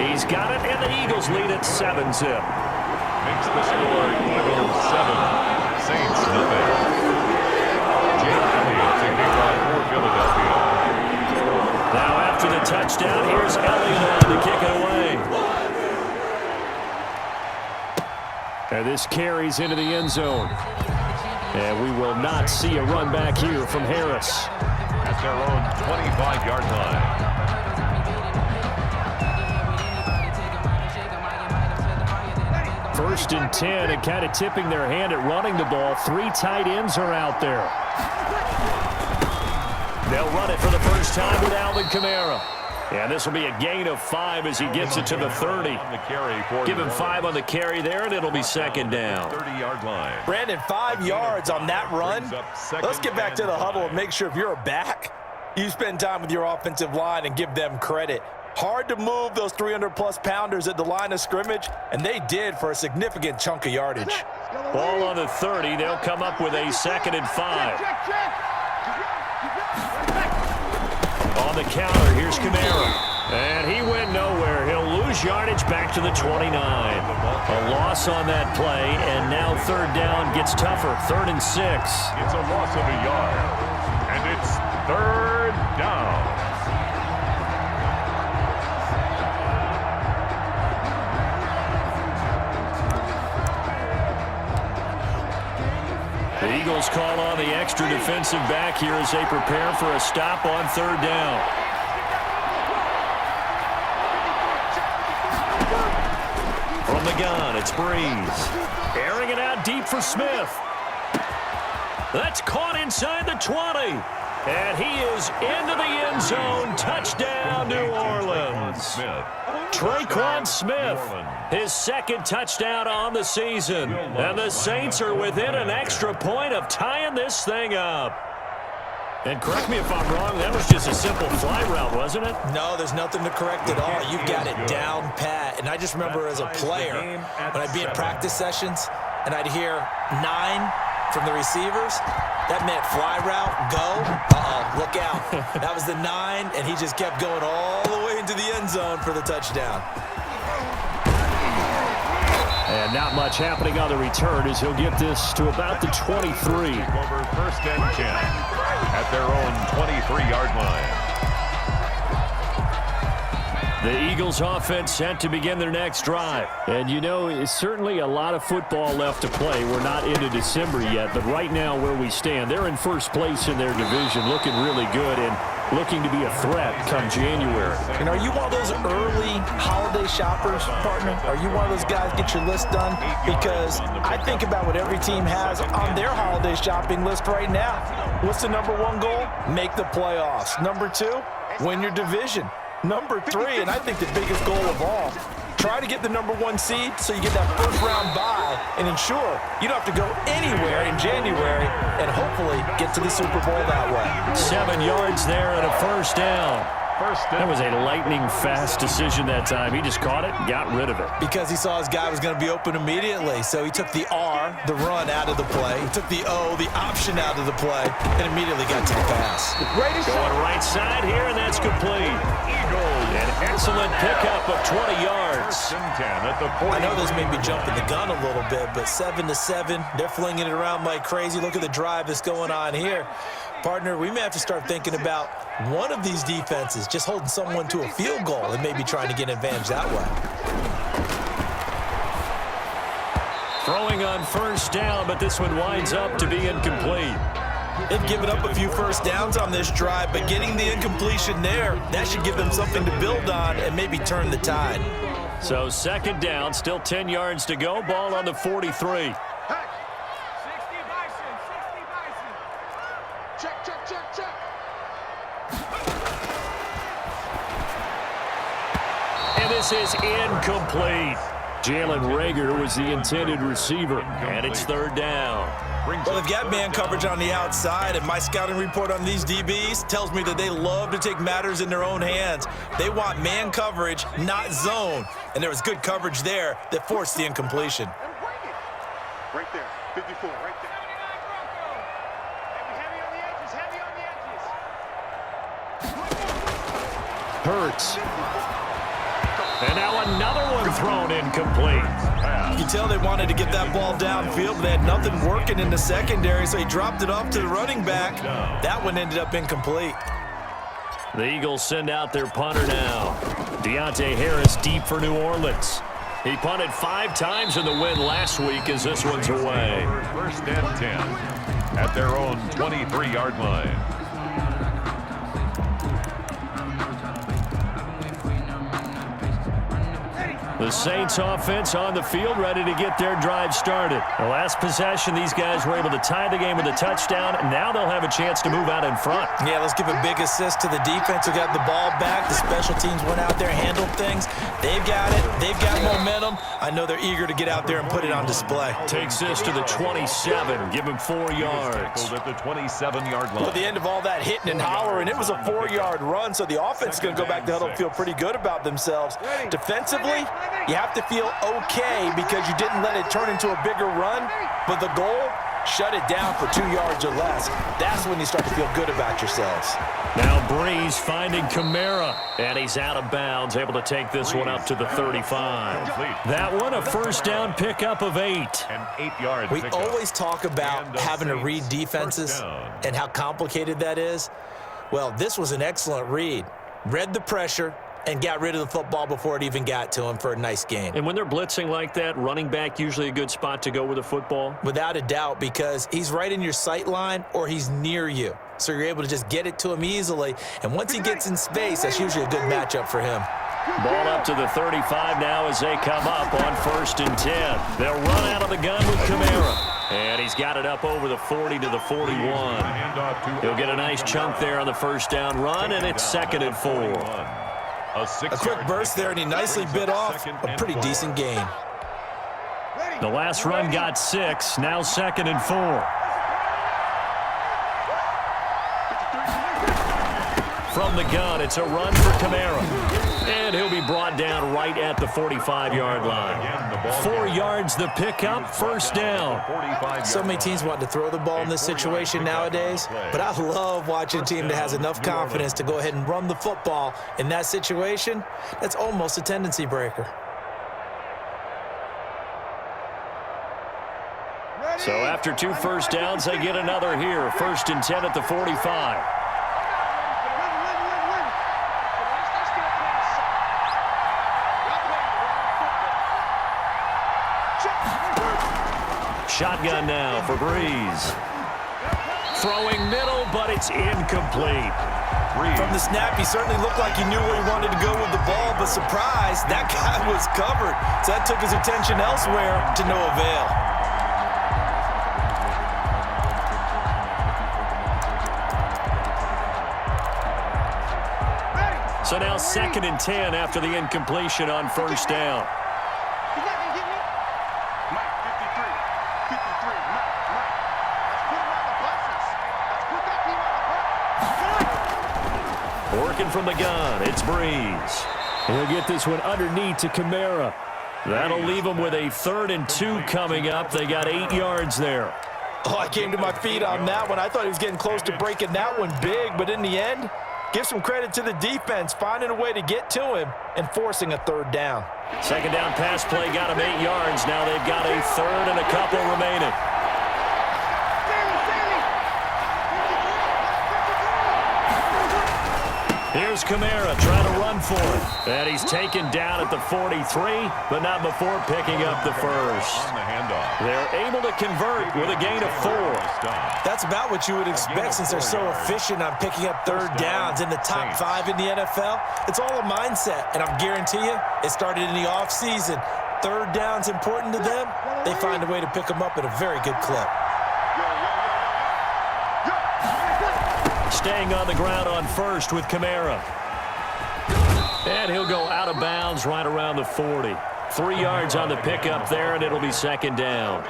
He's got it, and the Eagles lead at 7-zip. Makes the score Eagles 7, Saints nothing. Jake Elliott taking off for Philadelphia. Now after the touchdown, here's Elliott on to kick it away. And this carries into the end zone. And we will not see a run back here from Harris. At their own 25-yard line. First and 10, and kind of tipping their hand at running the ball. 3 tight ends are out there. They'll run it for the first time with Alvin Kamara. And this will be a gain of 5 as he gets it to the 30. Give him 5 on the carry there, and it'll be second down. 30-yard line. Brandon, 5 yards on that run. Let's get back to the huddle and make sure if you're a back, you spend time with your offensive line and give them credit. Hard to move those 300-plus pounders at the line of scrimmage, and they did for a significant chunk of yardage. Ball on the 30. They'll come up with a 2nd and 5. On the counter, here's Kamara. And he went nowhere. He'll lose yardage back to the 29. A loss on that play, and now 3rd down gets tougher. 3rd and 6. It's a loss of a yard, and it's 3rd down. The Eagles call on the extra defensive back here as they prepare for a stop on 3rd down. From the gun, it's Breeze. Airing it out deep for Smith. That's caught inside the 20. And he is into the end zone. Touchdown, New Orleans. Traquan Smith, his 2nd touchdown on the season. And the Saints are within an extra point of tying this thing up. And correct me if I'm wrong, that was just a simple fly route, wasn't it? No, there's nothing to correct at all. You've got it down pat. And I just remember as a player, when I'd be at practice sessions, and I'd hear 9 from the receivers, that meant fly route, go, look out. That was the 9, and he just kept going all the way into the end zone for the touchdown. And not much happening on the return as he'll get this to about the 23. Over 1st and 10 at their own 23-yard line. The Eagles offense set to begin their next drive. And you know, it's certainly a lot of football left to play. We're not into December yet, but right now where we stand, they're in 1st place in their division, looking really good and looking to be a threat come January. And are you one of those early holiday shoppers, partner? Are you one of those guys get your list done? Because I think about what every team has on their holiday shopping list right now. What's the number 1 goal? Make the playoffs. Number 2, win your division. Number 3, and I think the biggest goal of all, try to get the number 1 seed so you get that 1st round bye and ensure you don't have to go anywhere in January and hopefully get to the Super Bowl that way. 7 yards there and a 1st down. That was a lightning-fast decision that time. He just caught it and got rid of it. Because he saw his guy was going to be open immediately. So he took the R, the run, out of the play. He took the O, the option, out of the play, and immediately got to the pass. Going right side here, and that's complete. An excellent pickup of 20 yards. I know this may be jumping the gun a little bit, but 7-7, they're flinging it around like crazy. Look at the drive that's going on here. Partner, we may have to start thinking about one of these defenses just holding someone to a field goal and maybe trying to get an advantage that way. Throwing on 1st down, but this one winds up to be incomplete. They've given up a few 1st downs on this drive, but getting the incompletion there, that should give them something to build on and maybe turn the tide. So 2nd down, still 10 yards to go. Ball on the 43. And this is incomplete. Jalen Reagor was the intended receiver, and it's 3rd down. Well, they've got man coverage on the outside, and my scouting report on these DBs tells me that they love to take matters in their own hands. They want man coverage, not zone, and there was good coverage there that forced the incompletion. Right there, 54, right there. Hurts. And now thrown incomplete. You can tell they wanted to get that ball downfield, but they had nothing working in the secondary, so he dropped it off to the running back. That one ended up incomplete. The Eagles send out their punter now. Deontay Harris deep for New Orleans. He punted 5 times in the win last week as this one's away. First and 10 at their own 23-yard line. The Saints offense on the field, ready to get their drive started. The last possession, these guys were able to tie the game with a touchdown, and now they'll have a chance to move out in front. Yeah, let's give a big assist to the defense who got the ball back. The special teams went out there, handled things. They've got it. They've got momentum. I know they're eager to get out there and put it on display. Takes this to the 27. Give him 4 yards. At the 27-yard line. At the end of all that hitting and hollering, it was a 4-yard run, so the offense is going to go back to huddle and feel pretty good about themselves. Defensively, you have to feel okay because you didn't let it turn into a bigger run, but the goal, shut it down for 2 yards or less. That's when you start to feel good about yourselves. Now Breeze finding Kamara, and he's out of bounds, able to take this one up to the 35. That one, a first down pickup of 8. An 8-yard We pickup. always talk about having to read defenses and how complicated that is. Well, this was an excellent read. Read the pressure and got rid of the football before it even got to him for a nice gain. And when they're blitzing like that, running back usually a good spot to go with the football? Without a doubt, because he's right in your sight line or he's near you. So you're able to just get it to him easily. And once he gets in space, that's usually a good matchup for him. Ball up to the 35 now as they come up on 1st and 10. They'll run out of the gun with Kamara. And he's got it up over the 40 to the 41. He'll get a nice chunk there on the first down run, and it's 2nd and 4. A quick burst there, and he nicely bit off a pretty decent gain. The last run got 6, now 2nd and 4. From the gun, it's a run for Kamara. And he'll be brought down right at the 45-yard line. 4 yards the pickup, first down. So many teams want to throw the ball in this situation nowadays, but I love watching a team that has enough confidence to go ahead and run the football in that situation. That's almost a tendency breaker. So after 2 first downs, they get another here. 1st and 10 at the 45. Shotgun now for Breeze. Throwing middle, but it's incomplete. From the snap, he certainly looked like he knew where he wanted to go with the ball, but surprise, that guy was covered. So that took his attention elsewhere to no avail. So now 2nd and 10 after the incompletion on first down. Working from the gun, it's Breeze. He'll get this one underneath to Kamara. That'll leave him with a 3rd and 2 coming up. They got 8 yards there. Oh, I came to my feet on that one. I thought he was getting close to breaking that one big, but in the end, give some credit to the defense, finding a way to get to him and forcing a 3rd down. 2nd down pass play got him 8 yards. Now they've got a 3rd and a couple remaining. Here's Kamara trying to run for it. And he's taken down at the 43, but not before picking up the first. They're able to convert with a gain of 4. That's about what you would expect since they're so efficient on picking up 3rd downs in the top 5 in the NFL. It's all a mindset, and I guarantee you it started in the offseason. 3rd down's important to them. They find a way to pick them up at a very good clip. Staying on the ground on first with Kamara. And he'll go out of bounds right around the 40. 3 yards on the pickup there, and it'll be 2nd down.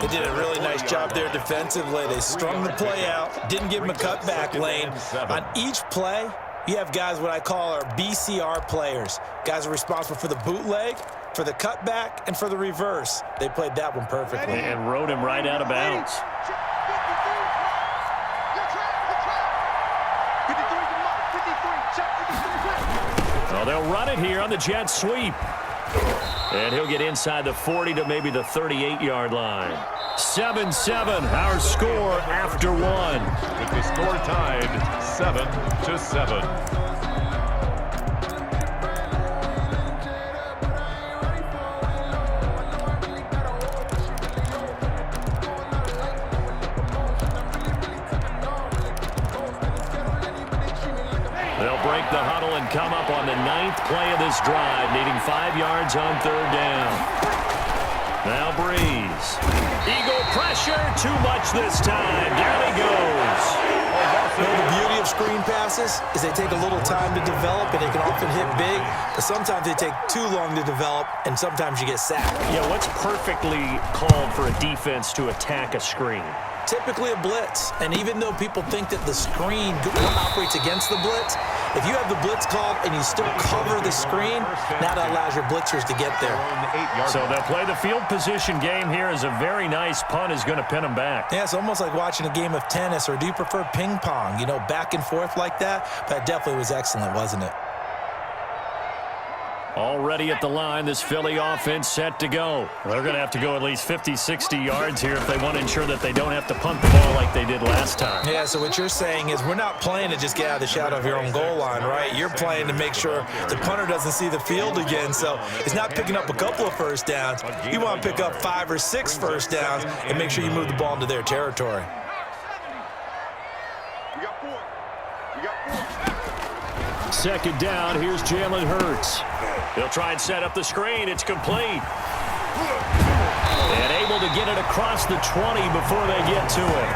They did a really nice job there defensively. They strung the play out, didn't give him a cutback lane. On each play, you have guys what I call our BCR players. Guys are responsible for the bootleg, for the cutback, and for the reverse. They played that one perfectly. And rode him right out of bounds. Well, they'll run it here on the jet sweep. And he'll get inside the 40 to maybe the 38-yard line. 7-7, our score after one. With the score tied 7-7. They'll break the huddle and come up on the 9th play of this drive, needing 5 yards on 3rd down. Now Breeze. Eagle pressure, too much this time. Down he goes. Well, the beauty of screen passes is they take a little time to develop, and they can often hit big, but sometimes they take too long to develop, and sometimes you get sacked. Yeah, what's perfectly called for a defense to attack a screen? Typically a blitz, and even though people think that the screen operates against the blitz, if you have the blitz called and you still cover the screen, now that allows your blitzers to get there. So they'll play the field position game here as a very nice punt is going to pin them back. Yeah, it's almost like watching a game of tennis, or do you prefer ping pong, you know, back and forth like that? That definitely was excellent, wasn't it? Already at the line, this Philly offense set to go. They're going to have to go at least 50, 60 yards here if they want to ensure that they don't have to punt the ball like they did last time. Yeah, so what you're saying is we're not playing to just get out of the shadow of your own goal line, right? You're playing to make sure the punter doesn't see the field again, so it's not picking up a couple of first downs. You want to pick up 5 or 6 first downs and make sure you move the ball into their territory. Second down, here's Jalen Hurts. He'll try and set up the screen. It's complete. And able to get it across the 20 before they get to it.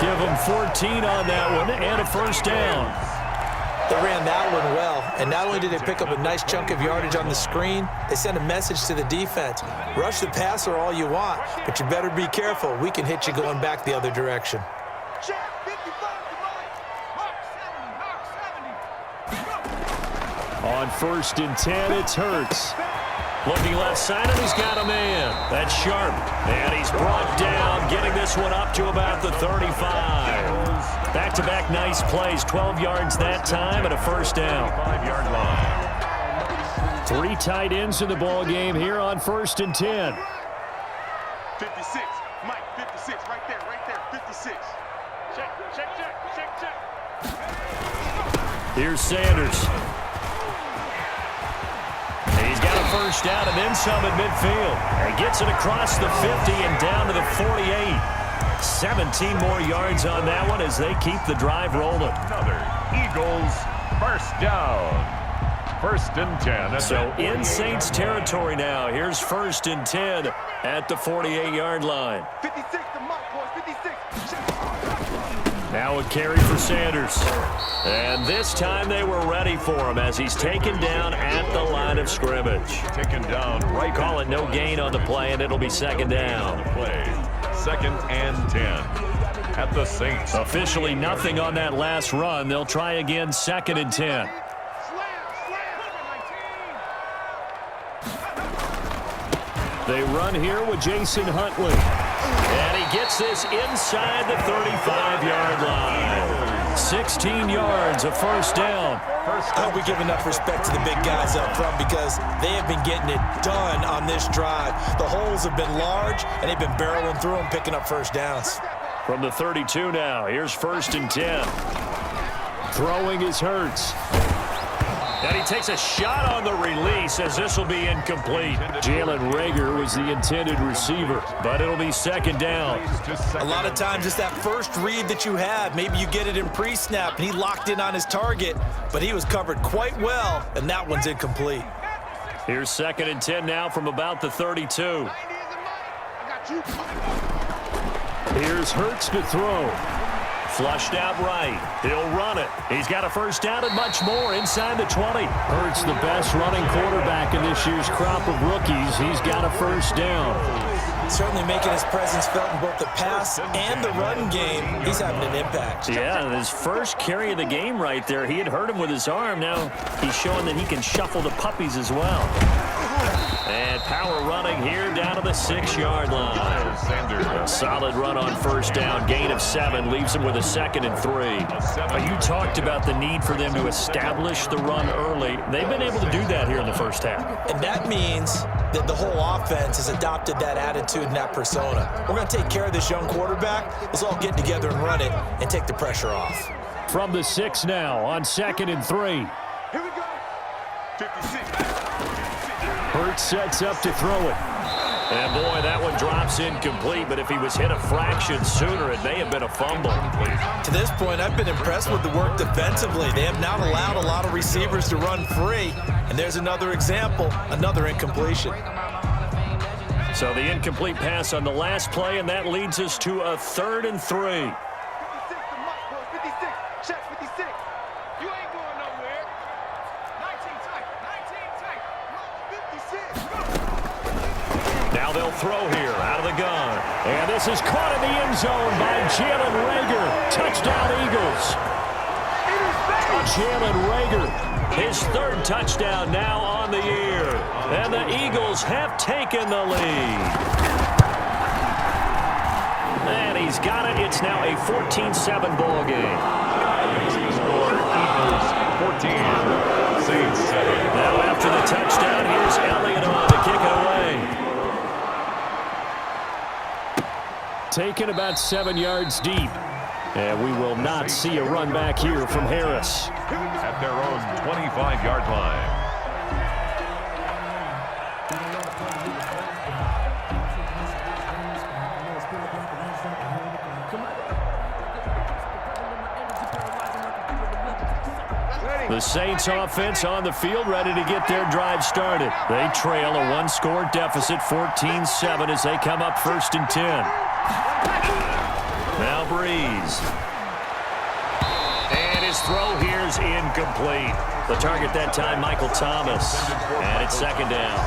Give them 14 on that one and a first down. They ran that one well, and not only did they pick up a nice chunk of yardage on the screen, they sent a message to the defense. Rush the passer all you want, but you better be careful. We can hit you going back the other direction. On 1st and 10, it's Hurts. Looking left side, and he's got a man. That's Sharp. And he's brought down, getting this one up to about the 35. Back-to-back nice plays, 12 yards that time and a first down. 5-yard line. 3 tight ends in the ball game here on 1st and 10. 56, Mike, 56, right there, 56. Check. Here's Sanders. He's got a first down and then some at midfield. And gets it across the 50 and down to the 48. 17 more yards on that one as they keep the drive rolling. Another Eagles first down. 1st and 10. So in Saints territory now. Here's 1st and 10 at the 48-yard line. 56 to Mike, boys, 56. Now a carry for Sanders. And this time they were ready for him as he's taken down at the line of scrimmage. Taken down right. Call it no gain on the play, and it'll be second down. Play. 2nd and 10 at the Saints. Officially nothing on that last run. They'll try again 2nd and 10. They run here with Jason Huntley. And he gets this inside the 35-yard line. 16 yards, a first down. I hope we give enough respect to the big guys up front because they have been getting it done on this drive. The holes have been large, and they've been barreling through them, picking up first downs. From the 32 now, here's 1st and 10. Throwing is Hurts. And he takes a shot on the release as this will be incomplete. Jalen Reagor was the intended receiver, but it'll be second down. A lot of times it's that first read that you have. Maybe you get it in pre-snap, and he locked in on his target, but he was covered quite well, and that one's incomplete. Here's 2nd and 10 now from about the 32. Here's Hurts to throw. Flushed out right. He'll run it. He's got a first down and much more inside the 20. Hurts the best running quarterback in this year's crop of rookies. He's got a first down. Certainly making his presence felt in both the pass and the run game. He's having an impact. Yeah, his first carry of the game right there. He had hurt him with his arm. Now he's showing that he can shuffle the puppies as well. And power running here down to the 6-yard line. A solid run on first down. Gain of 7 leaves him with a 2nd and 3. You talked about the need for them to establish the run early. They've been able to do that here in the first half. And that means that the whole offense has adopted that attitude and that persona. We're going to take care of this young quarterback. Let's all get together and run it and take the pressure off. From the 6 now on 2nd and 3. Here we go. 56. Hurts sets up to throw it. And boy, that one drops incomplete, but if he was hit a fraction sooner, it may have been a fumble. To this point, I've been impressed with the work defensively. They have not allowed a lot of receivers to run free. And there's another example, another incompletion. So the incomplete pass on the last play, and that leads us to a 3rd and 3. 56 to Mike, boys. 56. Check 56. You ain't going nowhere. 19 tight. 19 tight. 56. Now they'll throw here out of the gun. And this is caught in the end zone by Jalen Reagor. Touchdown, Eagles. Jalen Reagor, his 3rd touchdown now on the year. And the Eagles have taken the lead. And he's got it. It's now a 14-7 ball game. Makes the score Eagles 14, Saints 7. Now after the touchdown, here's Elliott on to kick it away. Taken about 7 yards deep. And we will not see a run back here from Harris. At their own 25-yard line. The Saints offense on the field, ready to get their drive started. They trail a 1-score deficit, 14-7, as they come up 1st and 10. Now Breeze. And his throw here is incomplete. The target that time, Michael Thomas. And it's 2nd down.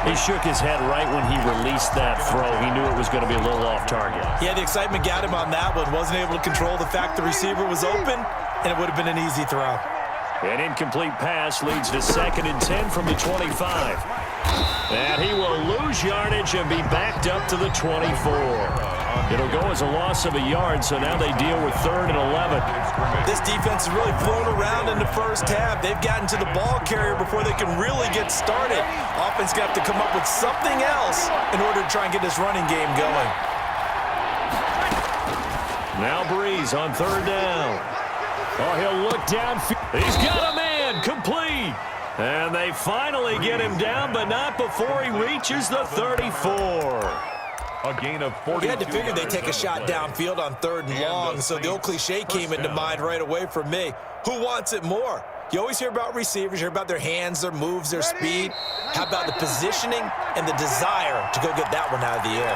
He shook his head right when he released that throw. He knew it was going to be a little off target. Yeah, the excitement got him on that one. Wasn't able to control the fact the receiver was open, and it would have been an easy throw. An incomplete pass leads to 2nd and 10 from the 25. And he will lose yardage and be backed up to the 24. It'll go as a loss of a yard, so now they deal with 3rd and 11. This defense has really flown around in the first half. They've gotten to the ball carrier before they can really get started. Offense got to come up with something else in order to try and get this running game going. Now Breeze on 3rd down. Oh, he'll look downfield. He's got a man, complete. And they finally get him down, but not before he reaches the 34. A gain of 40. You had to figure they'd take a shot downfield on 3rd and long, so the old cliche came into mind right away for me. Who wants it more? You always hear about receivers, you hear about their hands, their moves, their speed. How about the positioning and the desire to go get that one out of the air?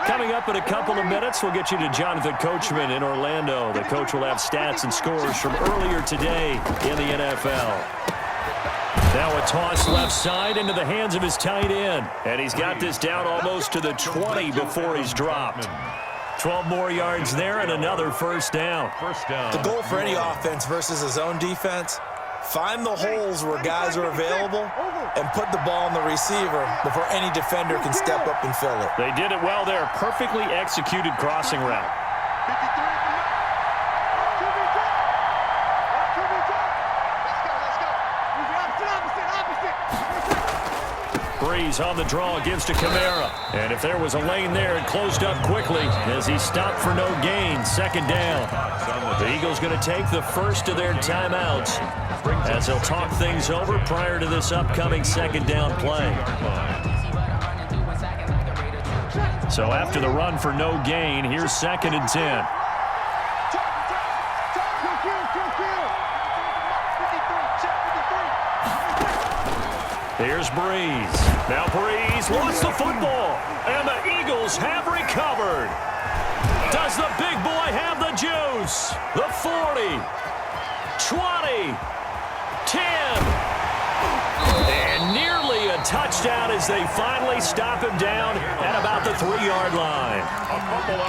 Coming up in a couple of minutes, we'll get you to Jonathan Coachman in Orlando. The coach will have stats and scores from earlier today in the NFL. Now a toss left side into the hands of his tight end. And he's got this down almost to the 20 before he's dropped. 12 more yards there and another 1st down. The goal for any offense versus his own defense, find the holes where guys are available and put the ball on the receiver before any defender can step up and fill it. They did it well there. Perfectly executed crossing route. 53. Breeze on the draw, gives to Kamara. And if there was a lane there, it closed up quickly as he stopped for no gain. 2nd down. The Eagles going to take the first of their timeouts as they'll talk things over prior to this upcoming 2nd down play. So after the run for no gain, here's 2nd and 10. Here's Breeze. Now Breeze lost the football, and the Eagles have recovered. Does the big boy have the juice? The 40, 20, 10, and nearly a touchdown as they finally stop him down at about the 3-yard line.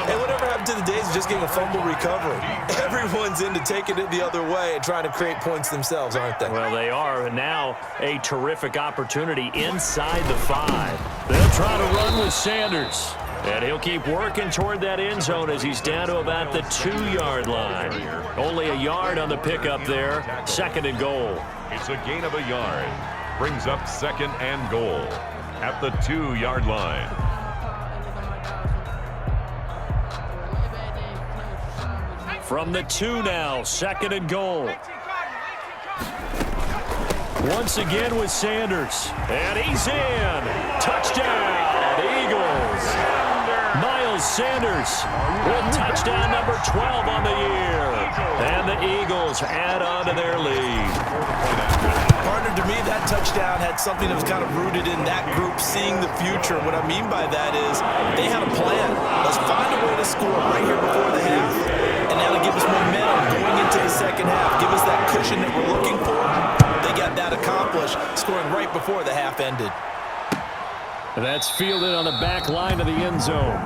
And whatever happened to the days of just getting a fumble recovery? Everyone's into taking it the other way and trying to create points themselves, aren't they? Well, they are, and now a terrific opportunity inside the 5. They'll try to run with Sanders. And he'll keep working toward that end zone as he's down to about the 2-yard line. Only a yard on the pickup there. 2nd and goal. It's a gain of a yard. Brings up 2nd and goal at the 2-yard line. From the 2 now, 2nd and goal. Once again with Sanders. And he's in. Touchdown, Eagles. Miles Sanders with touchdown number 12 on the year. And the Eagles add on to their lead. Partner, to me, that touchdown had something that was kind of rooted in that group seeing the future. What I mean by that is they had a plan. Let's find a way to score right here before the half. And now to give us momentum going into the second half. Give us that cushion that we're looking for. They got that accomplished, scoring right before the half ended. That's fielded on the back line of the end zone.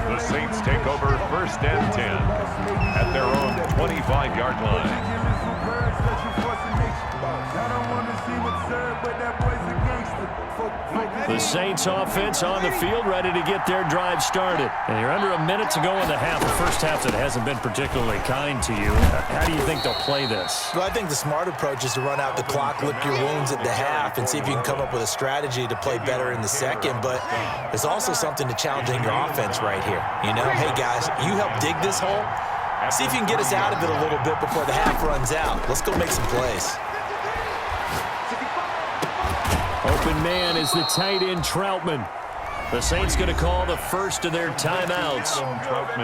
The Saints take over 1st and 10 at their own 25-yard line. The Saints offense on the field, ready to get their drive started. And you're under a minute to go in the half. The first half that hasn't been particularly kind to you. How do you think they'll play this? Well, I think the smart approach is to run out the clock, lick your wounds at the half, and see if you can come up with a strategy to play better in the second. But there's also something to challenging your offense right here. You know, hey, guys, you help dig this hole. See if you can get us out of it a little bit before the half runs out. Let's go make some plays. Open man is the tight end, Troutman. The Saints going to call the first of their timeouts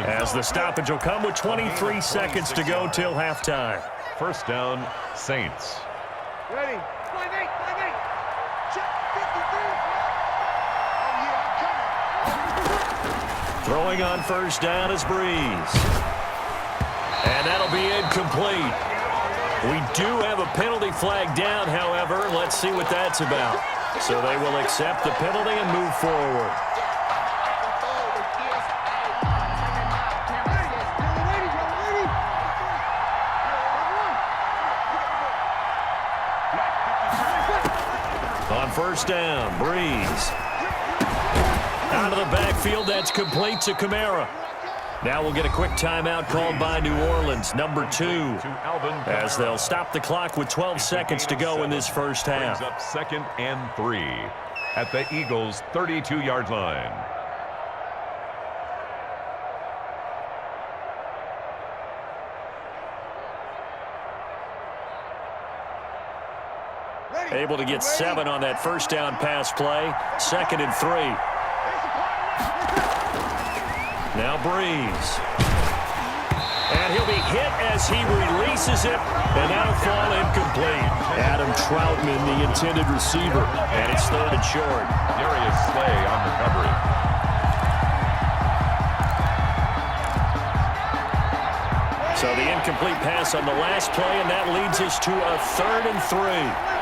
as the stoppage will come with 23 seconds to go till halftime. 1st down, Saints. Ready? Play eight. Check 53. Throwing on 1st down is Breeze. And that'll be incomplete. We do have a penalty flag down, however. Let's see what that's about. So they will accept the penalty and move forward. On 1st down, Breeze. Out of the backfield, that's complete to Kamara. Now we'll get a quick timeout called by New Orleans, number 2, as they'll stop the clock with 12 seconds to go in this first half. Brings up 2nd and 3 at the Eagles' 32-yard line. Able to get 7 on that 1st down pass play. 2nd and 3. Now Breeze. And he'll be hit as he releases it, and that'll fall incomplete. Adam Troutman, the intended receiver, and it's 3rd and short. Darius Slay on recovery. So the incomplete pass on the last play, and that leads us to a 3rd and 3.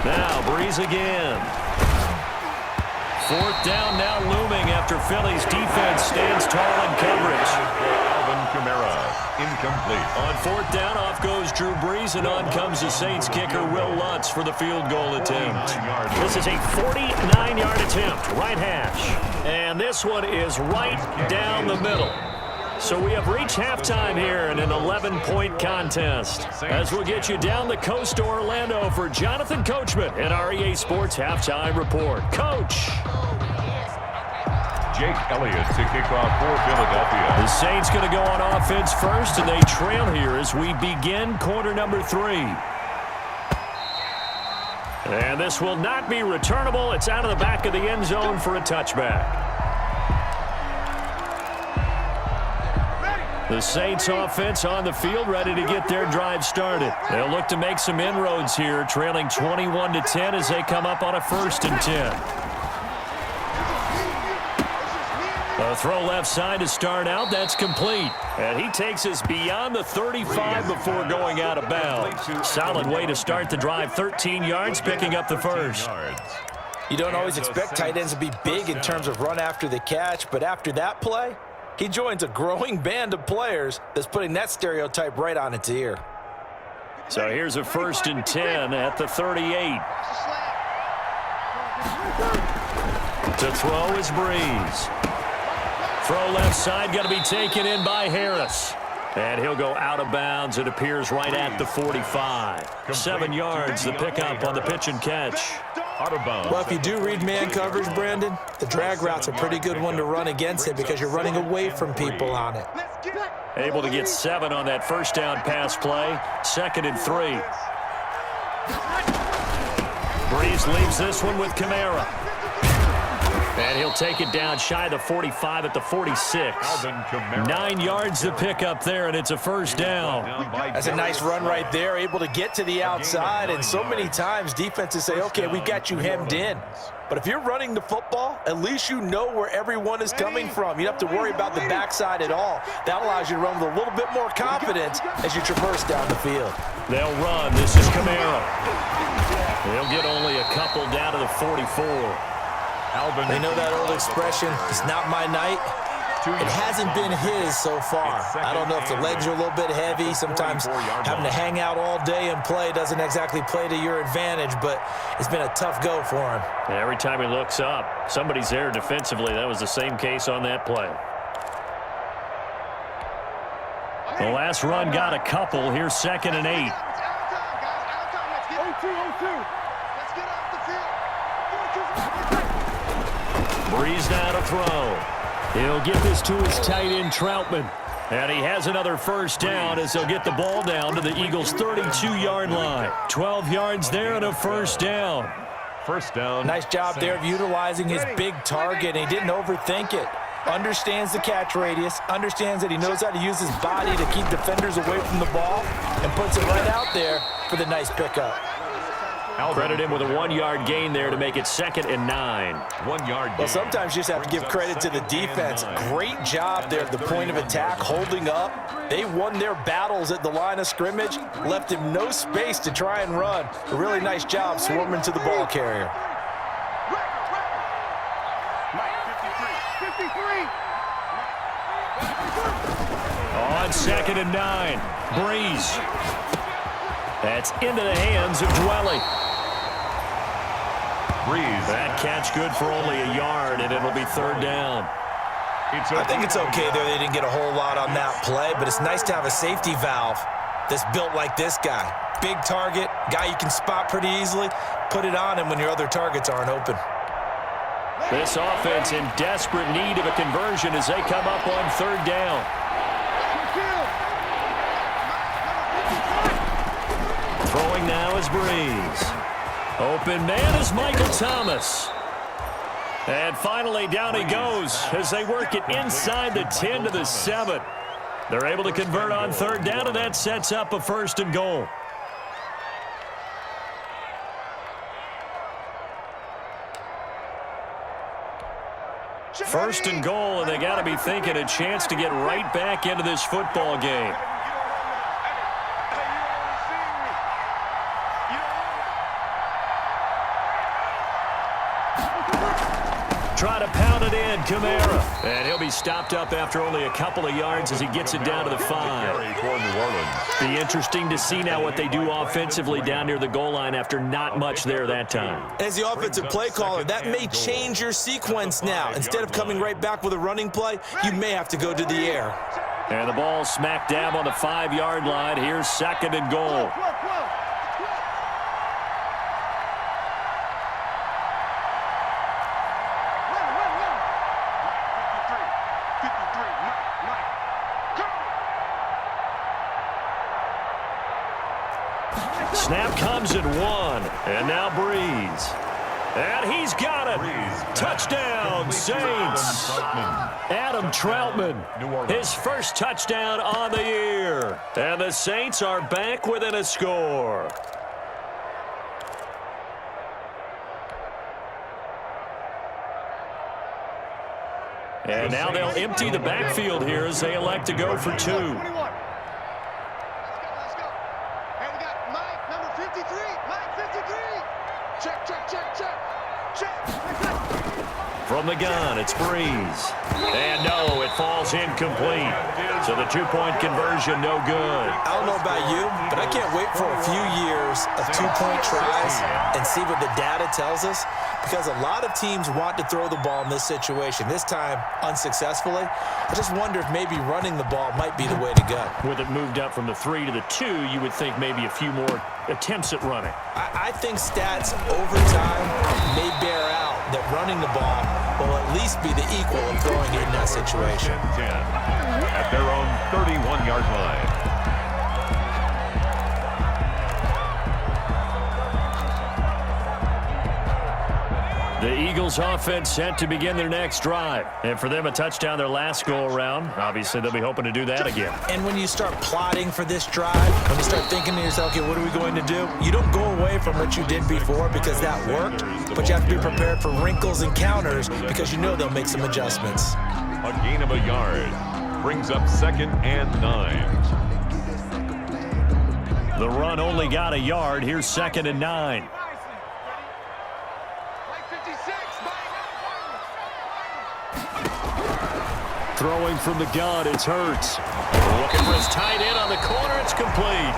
Now, Breeze again. 4th down now looming after Philly's defense stands tall in coverage. Alvin Kamara, incomplete. On 4th down, off goes Drew Brees, and on comes the Saints kicker, Will Lutz, for the field goal attempt. This is a 49-yard attempt, right hash. And this one is right down the middle. So we have reached halftime here in an 11-point contest. As we'll get you down the coast to Orlando for Jonathan Coachman at our EA Sports Halftime Report. Coach. Jake Elliott to kick off for Philadelphia. The Saints going to go on offense first, and they trail here as we begin quarter number 3. And this will not be returnable. It's out of the back of the end zone for a touchback. The Saints offense on the field, ready to get their drive started. They'll look to make some inroads here, trailing 21-10 as they come up on a 1st and 10. A A throw left side to start out. That's complete. And he takes us beyond the 35 before going out of bounds. Solid way to start the drive. 13 yards, picking up the first. You don't always expect tight ends to be big in terms of run after the catch, but after that play, he joins a growing band of players that's putting that stereotype right on its ear. So here's a 1st and 10 at the 38. To throw is Breeze. Throw left side, got to be taken in by Harris. And he'll go out of bounds. It appears right at the 45. 7 yards, the pickup on the pitch and catch. Out of bounds. Well, if you do read man coverage, Brandon, the drag route's a pretty good one to run against it because you're running away from people on it. Able to get 7 on that first down pass play. 2nd and 3. Breeze leaves this one with Kamara. And he'll take it down shy of the 45 at the 46. 9 yards to pick up there, and it's a first down. That's a nice run right there, able to get to the outside. And so many times defenses say, okay, we got you hemmed in. But if you're running the football, at least you know where everyone is coming from. You don't have to worry about the backside at all. That allows you to run with a little bit more confidence as you traverse down the field. They'll run. This is Kamara. They'll get only a couple down to the 44. They know that old expression, it's not my night. It hasn't been his so far. I don't know if the legs are a little bit heavy. Sometimes having to hang out all day and play doesn't exactly play to your advantage, but it's been a tough go for him. And every time he looks up, somebody's there defensively. That was the same case on that play. The last run got a couple. Here's 2nd and 8. Breeze now to throw. He'll get this to his tight end, Troutman. And he has another first down as they'll get the ball down to the Eagles' 32-yard line. 12 yards there and a first down. First down. Nice job there of utilizing his big target. He didn't overthink it. Understands the catch radius. Understands that he knows how to use his body to keep defenders away from the ball. And puts it right out there for the nice pickup. Credit him with a 1-yard gain there to make it 2nd and 9. 1 yard gain. Well, sometimes you just have to give credit to the defense. Great job there at the point of attack, holding up. They won their battles at the line of scrimmage, left him no space to try and run. A really nice job swarming to the ball carrier. On 2nd and 9, Breeze. That's into the hands of Dwelly. That catch good for only a yard, and it'll be 3rd down. I think it's okay there. They didn't get a whole lot on that play, but it's nice to have a safety valve that's built like this guy. Big target, guy you can spot pretty easily. Put it on him when your other targets aren't open. This offense in desperate need of a conversion as they come up on 3rd down. Throwing now is Breeze. Open man is Michael Thomas. And finally down he goes as they work it inside the 10 to the 7. They're able to convert on 3rd down, and that sets up a 1st and goal. First and goal, and they got to be thinking a chance to get right back into this football game. Try to pound it in, Kamara. And he'll be stopped up after only a couple of yards as he gets it down to the 5. Be interesting to see now what they do offensively down near the goal line after not much there that time. As the offensive play caller, that may change your sequence now. Instead of coming right back with a running play, you may have to go to the air. And the ball smack dab on the 5-yard line. Here's 2nd and goal. Snap comes at 1, and now Breeze. And he's got it. Touchdown, Saints. Adam Troutman, his first touchdown on the year. And the Saints are back within a score. And now they'll empty the backfield here as they elect to go for 2. 21. Let's go. And we got Mike, number 53. Mike, 53. Check. From the gun, it's Breeze. And no, it falls incomplete. So the 2-point conversion, no good. I don't know about you, but I can't wait for a few years of 2-point tries and see what the data tells us, because a lot of teams want to throw the ball in this situation, this time unsuccessfully. I just wonder if maybe running the ball might be the way to go. With it moved up from the 3 to the 2, you would think maybe a few more attempts at running. I think stats over time may bear out that running the ball will at least be the equal of throwing it in that situation. 10 at their own 31-yard line. The Eagles offense set to begin their next drive. And for them, a touchdown their last go-around. Obviously, they'll be hoping to do that again. And when you start plotting for this drive, when you start thinking to yourself, okay, what are we going to do? You don't go away from what you did before because that worked, but you have to be prepared for wrinkles and counters because you know they'll make some adjustments. A gain of a yard brings up 2nd and 9. The run only got a yard. Here's 2nd and 9. Throwing from the gun, it's Hurts. Looking for his tight end on the corner. It's complete.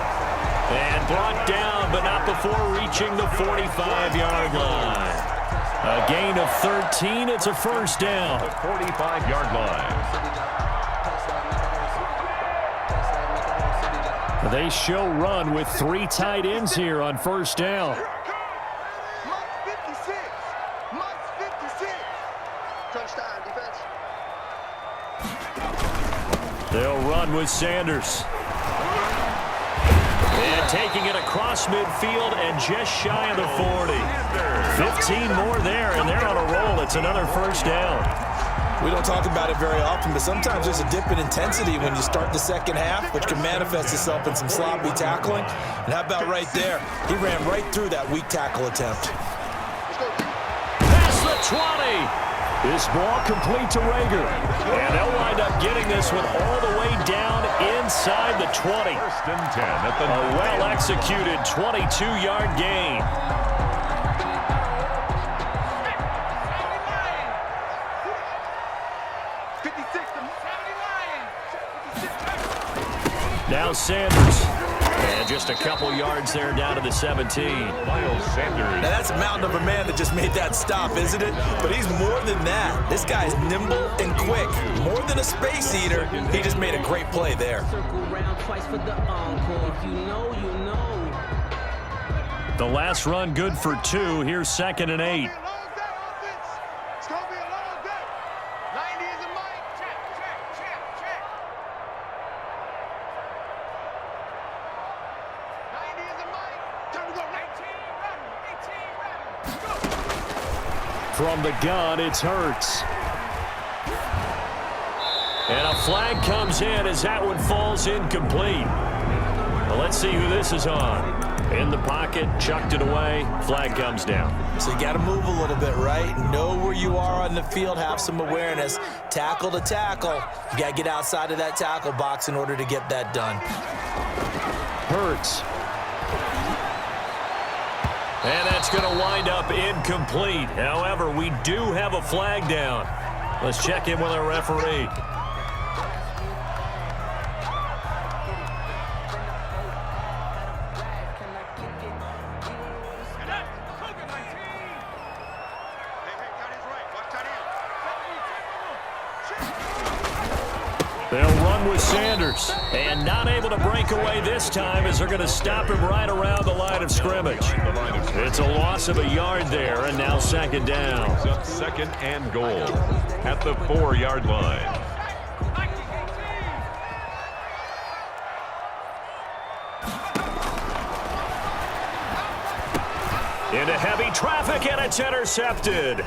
And brought down, but not before reaching the 45-yard line. A gain of 13. It's a first down. The 45-yard line. They show run with 3 tight ends here on first down. They'll run with Sanders. And taking it across midfield and just shy of the 40. 15 more there, and they're on a roll. It's another first down. We don't talk about it very often, but sometimes there's a dip in intensity when you start the second half, which can manifest itself in some sloppy tackling. And how about right there? He ran right through that weak tackle attempt. Past the 20. This ball complete to Rager. And they'll wind up getting this one all the way down inside the 20. 1st and 10 at the A well-executed 22-yard gain. Now Sanders. And just a couple yards there down to the 17. Miles Sanders. Now that's a mountain of a man that just made that stop, isn't it? But he's more than that. This guy's nimble and quick. More than a space eater. He just made a great play there. The last run good for 2. Here's 2nd and 8. From the gun, it's Hurts. And a flag comes in as that one falls incomplete. Well, let's see who this is on. In the pocket, chucked it away, flag comes down. So you got to move a little bit, right? Know where you are on the field, have some awareness. Tackle to tackle. You got to get outside of that tackle box in order to get that done. Hurts. And that's going to wind up incomplete. However, we do have a flag down. Let's check in with our referee. They'll run with Sanders. And not able to break away this time as they're going to stop him right around the line of scrimmage. It's a loss of a yard there, and now 2nd down. Up 2nd and goal at the 4-yard line. Into heavy traffic, and it's intercepted.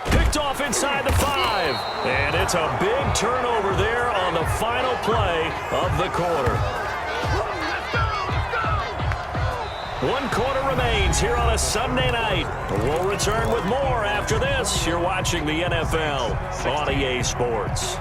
Picked off inside the 5. And it's a big turnover there on the final play of the quarter. 1 quarter remains. things here on a Sunday night. We'll return with more after this. You're watching the NFL on EA Sports.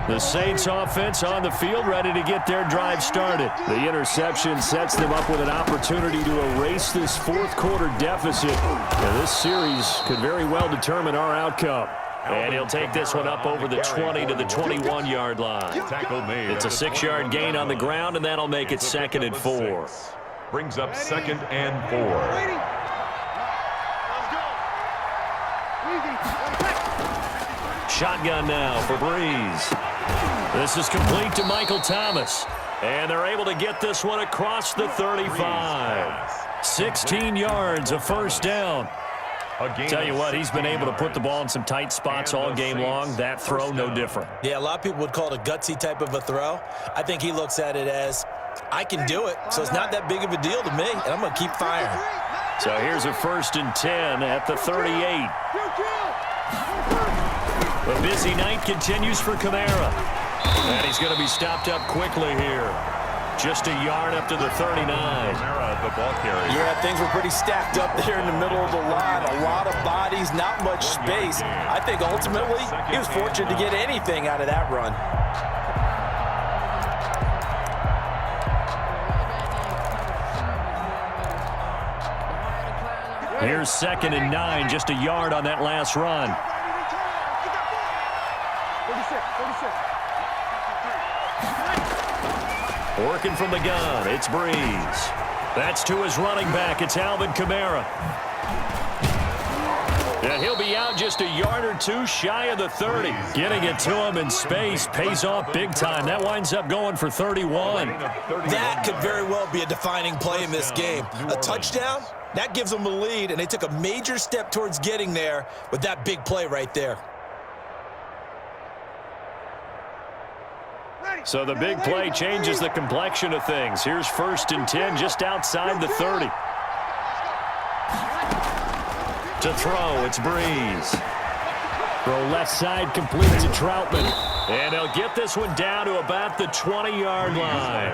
The Saints offense on the field, ready to get their drive started. The interception sets them up with an opportunity to erase this fourth quarter deficit. And this series could very well determine our outcome. And he'll take this one up over the 20 to the 21-yard line. It's a 6-yard gain on the ground, and that'll make it 2nd and 4. Brings up 2nd and 4. Shotgun now for Breeze. This is complete to Michael Thomas. And they're able to get this one across the 35. 16 yards, a first down. Tell you what, he's been able to put the ball in some tight spots all game long. That throw, no different. Yeah, a lot of people would call it a gutsy type of a throw. I think he looks at it as, I can do it, so it's not that big of a deal to me, and I'm going to keep firing. So here's a 1st and 10 at the 38. The busy night continues for Kamara. And he's going to be stopped up quickly here. Just a yard up to the 39. Kamara, the ball carrier. Yeah, things were pretty stacked up there in the middle of the line. A lot of bodies, not much space. I think ultimately he was fortunate to get anything out of that run. Here's 2nd and 9, just a yard on that last run. 36. Working from the gun, it's Breeze. That's to his running back, it's Alvin Kamara. And he'll be out just a yard or two shy of the 30. Getting it to him in space pays off big time. That winds up going for 31. That could very well be a defining play in this game. A touchdown, that gives them a lead, and they took a major step towards getting there with that big play right there. So the big play changes the complexion of things. Here's 1st and 10 just outside the 30. To throw, it's Breeze. Throw left side, complete to Troutman. And he'll get this one down to about the 20-yard line.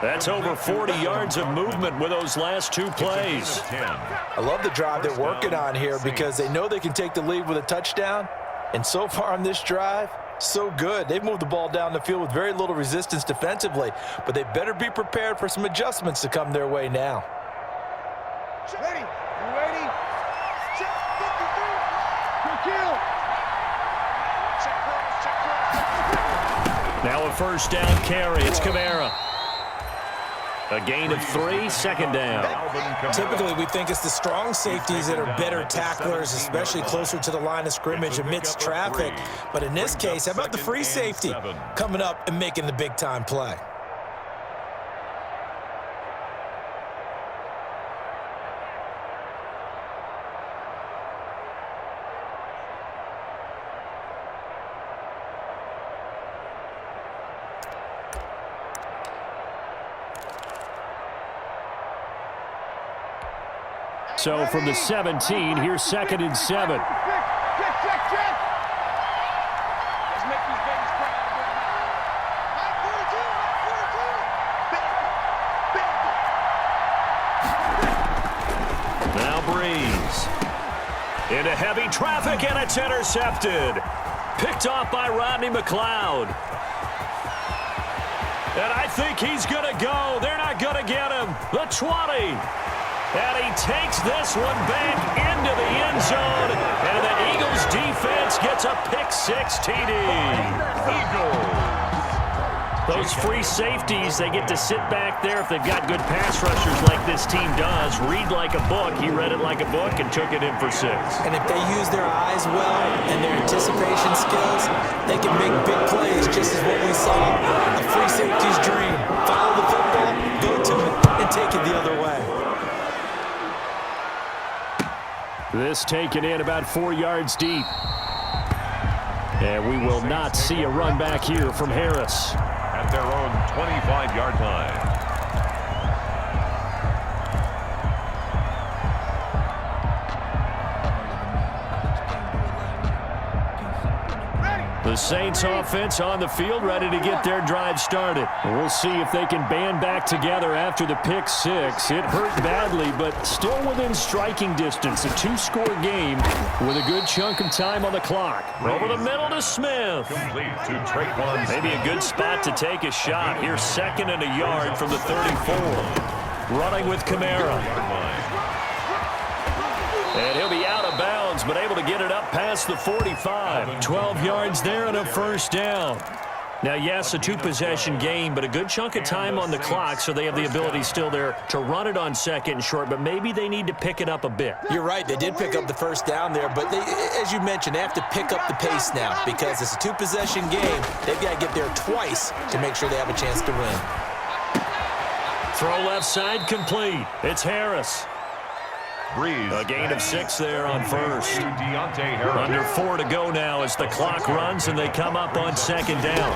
That's over 40 yards of movement with those last two plays. I love the drive they're working on here because they know they can take the lead with a touchdown. And so far on this drive, so good. They've moved the ball down the field with very little resistance defensively, but they better be prepared for some adjustments to come their way now. Ready? You ready? Check 53. Good kill. Check cross. Now a 1st down carry. It's Kamara. A gain of 3, 2nd down. Typically, we think it's the strong safeties that are better tacklers, especially closer to the line of scrimmage amidst traffic. But in this case, how about the free safety coming up and making the big-time play? So from the 17, here's 2nd and 7. Check. Let's make these babies proud. Now Breeze. Into heavy traffic, and it's intercepted. Picked off by Rodney McLeod. And I think he's going to go. They're not going to get him. The 20. And he takes this one back into the end zone. And the Eagles defense gets a pick-6 TD. Eagles. Those free safeties, they get to sit back there if they've got good pass rushers like this team does. Read like a book. He read it like a book and took it in for 6. And if they use their eyes well and their anticipation skills, they can make big plays, just as what we saw. A free safety's dream. Follow the football, go to it, and take it the other way. This taken in about 4 yards deep. And we will not see a run back here from Harris. At their own 25-yard line. The Saints offense on the field, ready to get their drive started. We'll see if they can band back together after the pick six. It hurt badly, but still within striking distance. A two-score game with a good chunk of time on the clock. Over the middle to Smith. Complete to Traquan. Maybe a good spot to take a shot. Here's 2nd and a yard from the 34. Running with Kamara. And he'll be out of bounds, but able to get it up past the 45. 12 yards there and a first down. Now, yes, a two-possession game, but a good chunk of time on the clock, so they have the ability still there to run it on 2nd and short, but maybe they need to pick it up a bit. You're right. They did pick up the first down there, but they, as you mentioned, they have to pick up the pace now because it's a two-possession game. They've got to get there twice to make sure they have a chance to win. Throw left side complete. It's Harris. Breeze. A gain of 6 there on first. Deontay Harris. Under 4 to go now as the clock runs and they come up on 2nd down.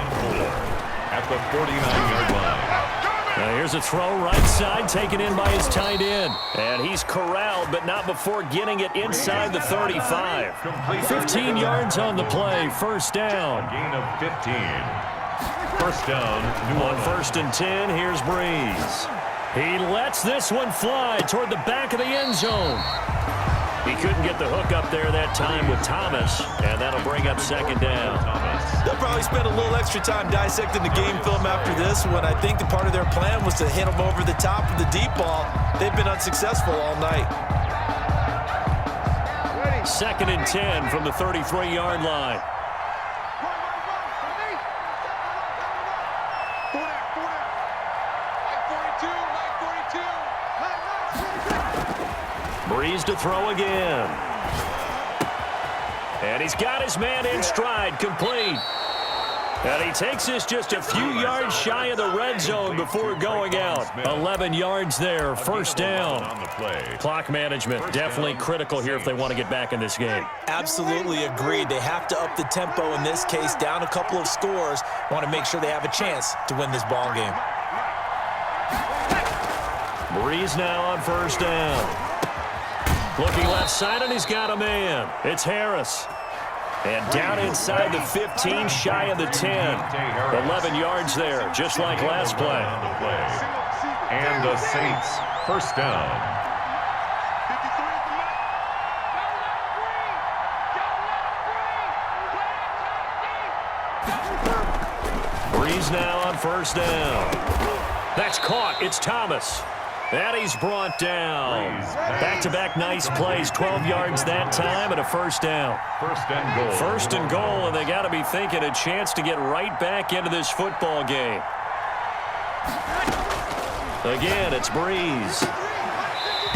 At the 49-yard line. Now here's a throw right side taken in by his tight end. And he's corralled, but not before getting it inside the 35. 15 yards on the play. First down. Gain of 15. First down. On 1st and 10, here's Breeze. He lets this one fly toward the back of the end zone. He couldn't get the hook up there that time with Thomas, and that'll bring up 2nd down. They'll probably spend a little extra time dissecting the game film after this one. I think the part of their plan was to hit them over the top of the deep ball. They've been unsuccessful all night. 2nd and 10 from the 33-yard line. Breeze to throw again. And he's got his man in stride, complete. And he takes this just a few yards shy of the red zone before going out. 11 yards there, first down. Clock management, definitely critical here if they want to get back in this game. Absolutely agreed. They have to up the tempo in this case, down a couple of scores. Want to make sure they have a chance to win this ball game. Breeze now on first down. Looking left side, and he's got a man. It's Harris. And down inside the 15, shy of the 10. 11 yards there, just like last play. And the Saints, first down. Breeze now on first down. That's caught. It's Thomas. And he's brought down. Back-to-back nice plays. 12 yards that time and a first down. First and goal. First and goal, and they got to be thinking a chance to get right back into this football game. Again, it's Breeze.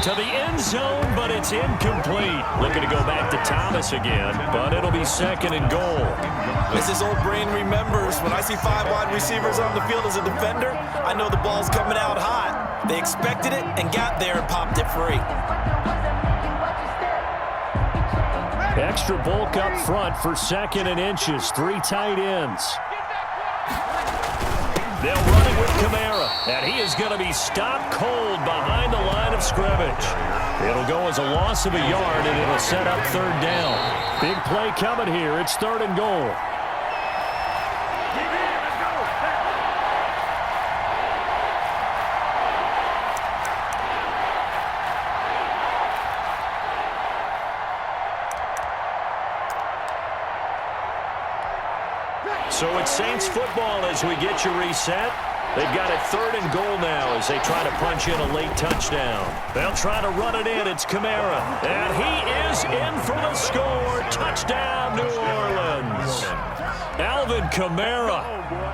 To the end zone, but it's incomplete. Looking to go back to Thomas again, but it'll be 2nd and goal. As his old brain remembers, when I see 5 wide receivers on the field as a defender, I know the ball's coming out hot. They expected it and got there and popped it free. Extra bulk up front for 2nd and inches. 3 tight ends. They'll run it with Kamara, and he is going to be stopped cold behind the line of scrimmage. It'll go as a loss of a yard, and it'll set up 3rd down. Big play coming here. It's 3rd and goal. So it's Saints football as we get you reset. They've got it 3rd and goal now as they try to punch in a late touchdown. They'll try to run it in. It's Kamara. And he is in for the score. Touchdown, New Orleans. Alvin Kamara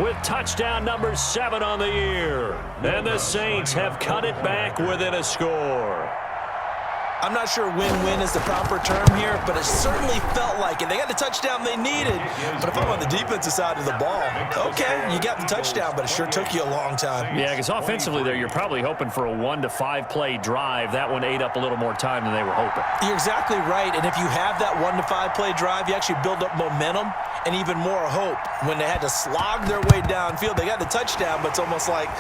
with touchdown number 7 on the year. And the Saints have cut it back within a score. I'm not sure win-win is the proper term here, but it certainly felt like it. They got the touchdown they needed, but if I'm on the defensive side of the ball, okay, you got the touchdown, but it sure took you a long time. Yeah, because offensively there, you're probably hoping for a 1 to 5 play drive. That one ate up a little more time than they were hoping. You're exactly right, and if you have that 1 to 5 play drive, you actually build up momentum and even more hope. When they had to slog their way downfield, they got the touchdown, but it's almost like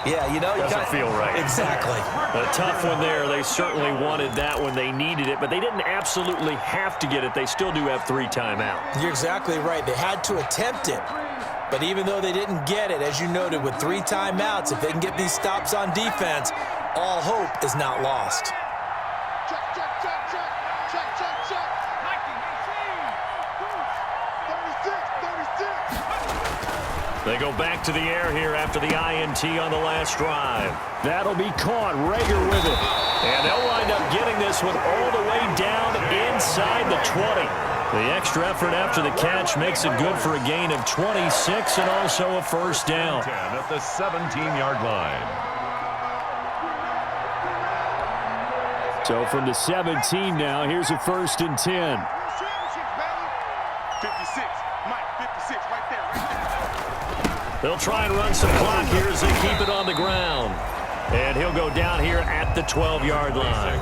Yeah, you know. Doesn't feel right. Exactly. A tough one there. They certainly wanted that when they needed it, but they didn't absolutely have to get it. They still do have 3 timeouts. You're exactly right. They had to attempt it. But even though they didn't get it, as you noted, with 3 timeouts, if they can get these stops on defense, all hope is not lost. Check, check, check, check. Check, check, check. 36. They go back to the air here after the INT on the last drive. That'll be caught. Rager with it. And they'll wind up getting this one all the way down inside the 20. The extra effort after the catch makes it good for a gain of 26 and also a first down. 10 at the 17-yard line. So from the 17 now, here's a 1st and 10. 56, Mike, 56, right there. They'll try and run some clock here as they keep it on the ground. And he'll go down here at the 12-yard line.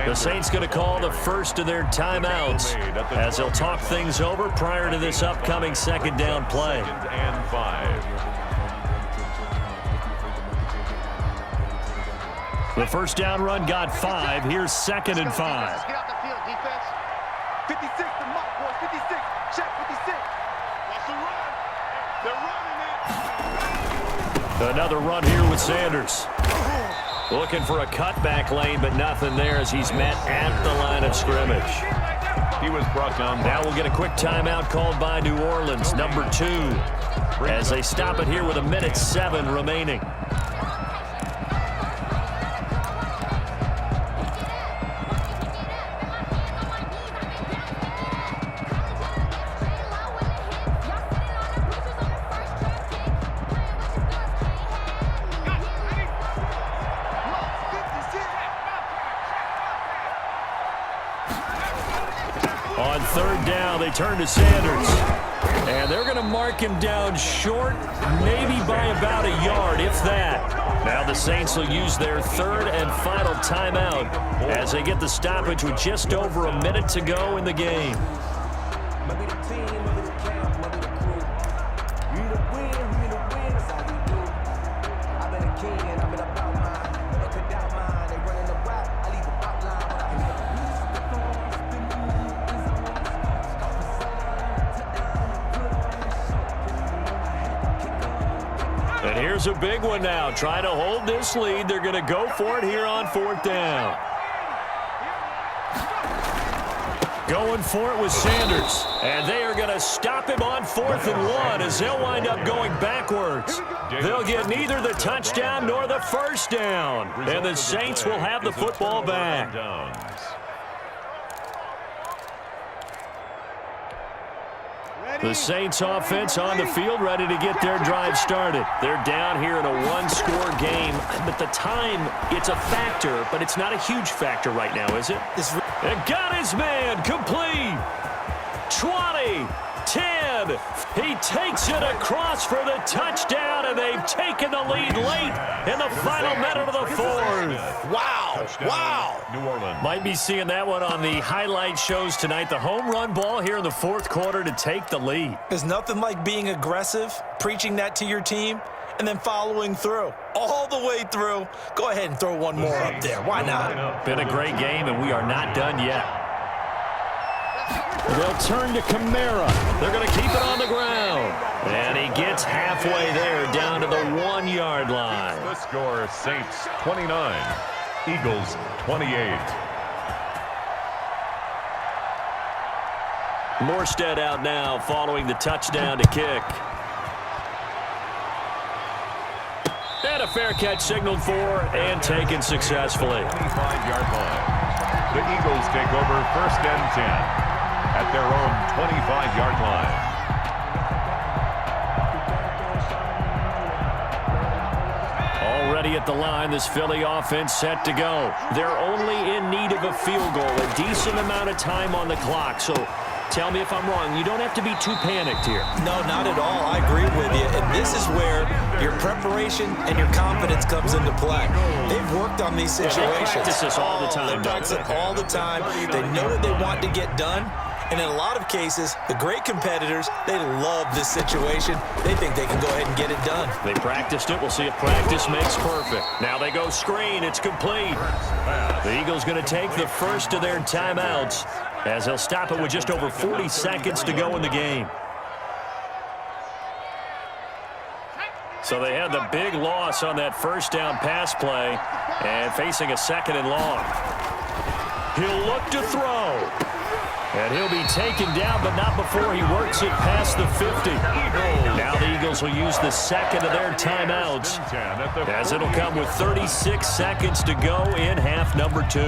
The Saints going to call the first of their timeouts as they'll talk things over prior to this upcoming second down play. 2nd and 5. The first down run got 5. Here's 2nd and 5. Get out the field, defense. 56, the mark, boys. 56. Check 56. That's the run. They're running it. Another run here with Sanders. Looking for a cutback lane, but nothing there as he's met at the line of scrimmage. He was brought down. Now we'll get a quick timeout called by New Orleans, number 2, as they stop it here with 1:07 remaining. On 3rd down, they turn to Sanders. And they're going to mark him down short, maybe by about a yard, if that. Now the Saints will use their 3rd and final timeout as they get the stoppage with just over a minute to go in the game. And here's a big one now. Trying to hold this lead. They're going to go for it here on 4th down. Going for it with Sanders. And they are going to stop him on 4th and 1 as they'll wind up going backwards. They'll get neither the touchdown nor the first down. And the Saints will have the football back. The Saints offense on the field ready to get their drive started. They're down here in a 1-score game, but the time, it's a factor, but it's not a huge factor right now, is it? And got his man complete. 20, 10. He takes it across for the touchdown, and they've taken the lead late in the final minute of the 4th. Wow. Wow. New Orleans. Might be seeing that one on the highlight shows tonight. The home run ball here in the 4th quarter to take the lead. There's nothing like being aggressive, preaching that to your team, and then following through. All the way through. Go ahead and throw one more up there. Why not? Been a great game, and we are not done yet. They'll turn to Kamara. They're going to keep it on the ground. And he gets halfway there down to the 1-yard line. The score, Saints 29, Eagles 28. Morstead out now following the touchdown to kick. And a fair catch signaled for and taken successfully. 25-yard line. The Eagles take over 1st and 10 at their own 25-yard line. Already at the line, this Philly offense set to go. They're only in need of a field goal, a decent amount of time on the clock. So tell me if I'm wrong. You don't have to be too panicked here. No, not at all. I agree with you. And this is where your preparation and your confidence comes into play. They've worked on these situations. They practice this all the time. They practice it all the time. They know what they want to get done. And in a lot of cases, the great competitors, they love this situation. They think they can go ahead and get it done. They practiced it. We'll see if practice makes perfect. Now they go screen. It's complete. The Eagles going to take the first of their timeouts as they'll stop it with just over 40 seconds to go in the game. So they had the big loss on that first down pass play and facing a 2nd and long. He'll look to throw. And he'll be taken down, but not before he works it past the 50. Now the Eagles will use the second of their timeouts as it'll come with 36 seconds to go in half number 2.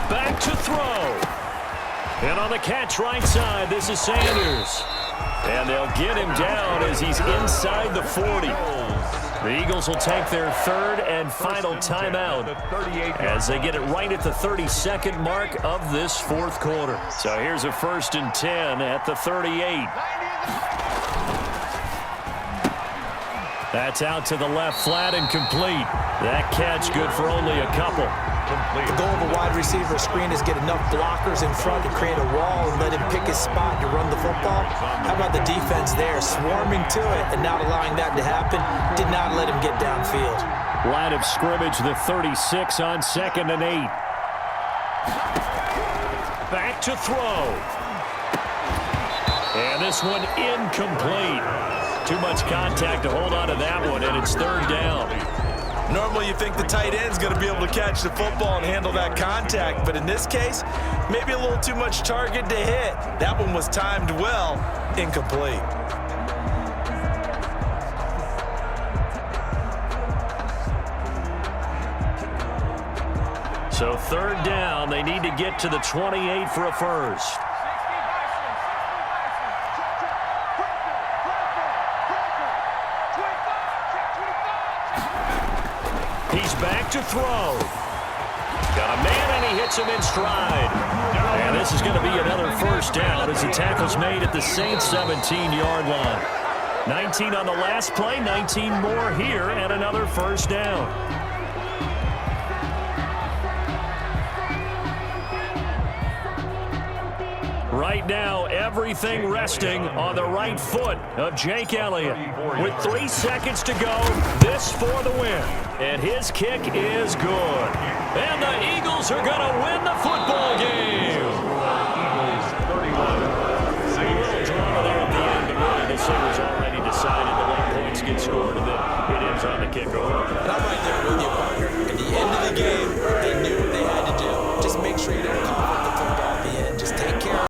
Back to throw. And on the catch right side, this is Sanders. And they'll get him down as he's inside the 40. The Eagles will take their 3rd and final timeout as they get it right at the 32nd mark of this 4th quarter. So here's a 1st and 10 at the 38. That's out to the left flat and complete. That catch good for only a couple. The goal of a wide receiver screen is get enough blockers in front to create a wall and let him pick his spot to run the football. How about the defense there, swarming to it and not allowing that to happen? Did not let him get downfield. Line of scrimmage, the 36 on 2nd and 8. Back to throw. And this one incomplete. Too much contact to hold on to that one, and it's 3rd down. Normally you think the tight end's going to be able to catch the football and handle that contact, but in this case, maybe a little too much target to hit. That one was timed well, incomplete. So 3rd down, they need to get to the 28 for a first. He's back to throw. Got a man, and he hits him in stride. And this is going to be another 1st down as the tackle's made at the Saints' 17-yard line. 19 on the last play, 19 more here, and another 1st down. Right now, everything resting on the right foot of Jake Elliott. With 3 seconds to go, this for the win. And his kick is good. And the Eagles are going to win the football game. Eagles 31. A little drama there at the end, but really this thing was already decided. The late points get scored, and then it ends on the kick.